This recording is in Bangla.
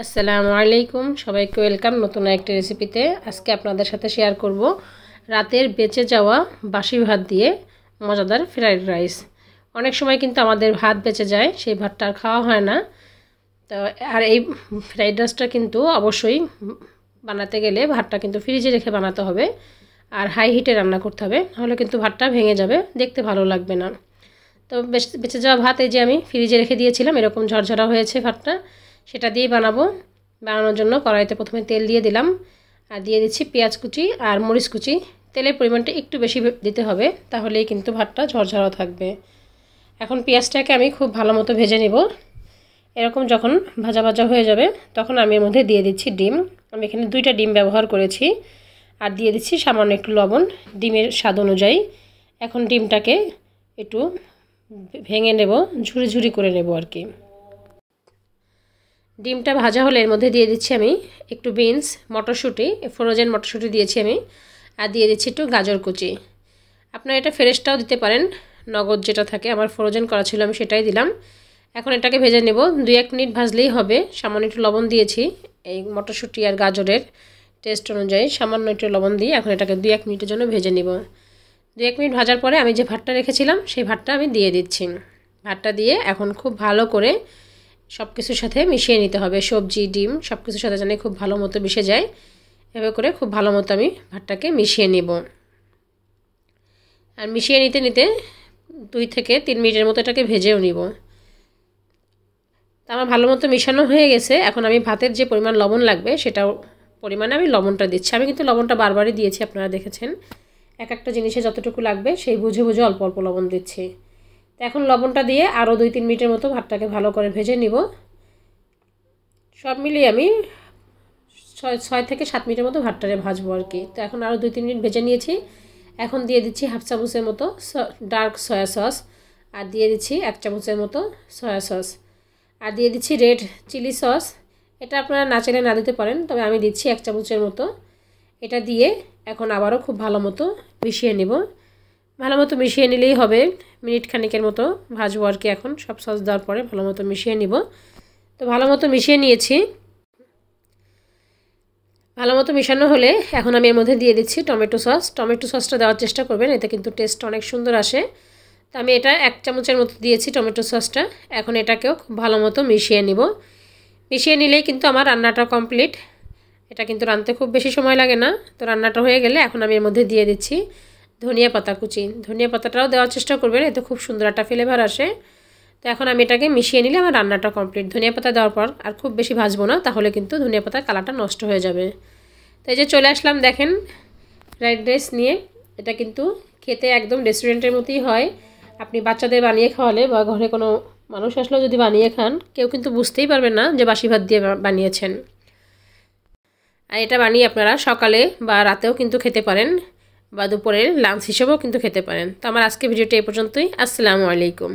আসসালামু আলাইকুম, সবাইকে ওয়েলকাম নতুন একটা রেসিপিতে। আজকে আপনাদের সাথে শেয়ার করব রাতের বেঁচে যাওয়া বাসি ভাত দিয়ে মজাদার ফ্রাইড রাইস। অনেক সময় কিন্তু আমাদের ভাত বেঁচে যায়, সেই ভাতটা আর খাওয়া হয় না। তো আর এই ফ্রাইড রাইসটা কিন্তু অবশ্যই বানাতে গেলে ভাতটা কিন্তু ফ্রিজে রেখে বানাতে হবে, আর হাই হিটে রান্না করতে হবে, নাহলে কিন্তু ভাতটা ভেঙে যাবে, দেখতে ভালো লাগবে না। তো বেঁচে যাওয়া ভাত এই যে আমি ফ্রিজে রেখে দিয়েছিলাম, এরকম ঝরঝরা হয়েছে ভাতটা। সেটা দিয়ে বানানোর জন্য কড়াইতে প্রথমে তেল দিয়ে দিলাম, আর দিয়ে দিচ্ছি পেঁয়াজ কুচি আর মরিচ কুচি। তেলের পরিমাণটা একটু বেশি দিতে হবে, তাহলেই কিন্তু ভাতটা ঝরঝরা থাকবে। এখন পেঁয়াজটাকে আমি খুব ভালো মতো ভেজে নেব। এরকম যখন ভাজা ভাজা হয়ে যাবে তখন আমি এর মধ্যে দিয়ে দিচ্ছি ডিম। আমি এখানে 2টা ডিম ব্যবহার করেছি, আর দিয়ে দিচ্ছি সামান্য একটু লবণ ডিমের স্বাদ অনুযায়ী। এখন ডিমটাকে একটু ভেঙে নেব, ঝুরি ঝুরি করে নেব আর কি। ডিমটা ভাজা হলে এর মধ্যে দিয়ে দিচ্ছি আমি একটু বিনস, মটরশুঁটি, ফ্রোজেন মটরশুঁটি দিয়েছি আমি, আর দিয়ে দিচ্ছি একটু গাজর কুচি। আপনারা এটা ফ্রেশটাও দিতে পারেন, নগদ যেটা থাকে। আমার ফ্রোজেন করা ছিল, আমি সেটাই দিলাম। এখন এটাকে ভেজে নেব, 2-1 মিনিট ভাজলেই হবে। সামান্য একটু লবণ দিয়েছি এই মটরশুঁটি আর গাজরের টেস্ট অনুযায়ী, সামান্য একটু লবণ দিয়ে এখন এটাকে 2-1 মিনিটের জন্য ভেজে নেব। 2-1 মিনিট ভাজার পরে আমি যে ভাতটা রেখেছিলাম সেই ভাতটা আমি দিয়ে দিচ্ছি। ভাতটা দিয়ে এখন খুব ভালো করে সব কিছুর সাথে মিশিয়ে নিতে হবে। সবজি, ডিম সব কিছুর সাথে যেন খুব ভালো মতো মিশে যায়, এভাবে করে খুব ভালো মতো আমি ভাতটাকে মিশিয়ে নিব। আর মিশিয়ে নিতে নিতে 2 থেকে 3 মিনিটের মতো এটাকে ভেজেও নিব। তা আমার ভালো মতো মিশানো হয়ে গেছে। এখন আমি ভাতের যে পরিমাণ লবণ লাগবে সেটাও পরিমাণে আমি লবণটা দিচ্ছি। আমি কিন্তু লবণটা বারবারই দিয়েছি, আপনারা দেখেছেন। এক একটা জিনিসে যতটুকু লাগবে সেই বুঝে বুঝে অল্প অল্প লবণ দিচ্ছি। তো এখন লবণটা দিয়ে আরও 2-3 মিনিটের মতো ভাতটাকে ভালো করে ভেজে নিব। সব মিলিয়ে আমি 6 থেকে 7 মিনিটের মতো ভাতটারে ভাজবো আর কি। তো এখন আরও 2-3 মিনিট ভেজে নিয়েছি। এখন দিয়ে দিচ্ছি 1/2 চামচের মতো ডার্ক সয়া সস, আর দিয়ে দিচ্ছি 1 চামচের মতো সয়া সস, আর দিয়ে দিচ্ছি রেড চিলি সস। এটা আপনারা না চাইলে না দিতে পারেন, তবে আমি দিচ্ছি 1 চামচের মতো। এটা দিয়ে এখন আবারও খুব ভালো মতো মিশিয়ে নেব। ভালো মতো মিশিয়ে নিলেই হবে, মিনিট খানিকের মতো ভাজবো আর কি। এখন সব সস দেওয়ার পরে ভালো মতো মিশিয়ে নিব। তো ভালো মতো মিশিয়ে নিয়েছি। ভালো মতো মিশানো হলে এখন আমি এর মধ্যে দিয়ে দিচ্ছি টমেটো সস। টমেটো সসটা দেওয়ার চেষ্টা করবেন, এতে কিন্তু টেস্ট অনেক সুন্দর আসে। তো আমি এটা 1 চামচের মতো দিয়েছি টমেটো সসটা। এখন এটাকেও খুব ভালো মতো মিশিয়ে নিব। মিশিয়ে নিলেই কিন্তু আমার রান্নাটা কমপ্লিট। এটা কিন্তু রাঁধতে খুব বেশি সময় লাগে না। তো রান্নাটা হয়ে গেলে এখন আমি এর মধ্যে দিয়ে দিচ্ছি ধনিয়া পাতা কুচি। ধনিয়া পাতাটাও দেওয়ার চেষ্টা করবেন, এতে খুব সুন্দর একটা ফ্লেভার আসে। তো এখন আমি এটাকে মিশিয়ে নিলে আমার রান্নাটা কমপ্লিট। ধনিয়া পাতা দেওয়ার পর আর খুব বেশি ভাজবো না, তাহলে কিন্তু ধনিয়া পাতার কালারটা নষ্ট হয়ে যাবে। তো এই যে চলে আসলাম দেখেন ফ্রাইড রাইস নিয়ে। এটা কিন্তু খেতে একদম রেস্টুরেন্টের মতোই হয়। আপনি বাচ্চাদের বানিয়ে খাওয়ালে বা ঘরে কোনো মানুষ আসলেও যদি বানিয়ে খান, কেউ কিন্তু বুঝতেই পারবেন না যে বাসি ভাত দিয়ে বানিয়েছেন। আর এটা বানিয়ে আপনারা সকালে বা রাতেও কিন্তু খেতে পারেন, বা দুপুরের লাঞ্চ হিসেবেও কিন্তু খেতে পারেন। তো আমার আজকে ভিডিওটা এই পর্যন্তই। আসসালামু আলাইকুম।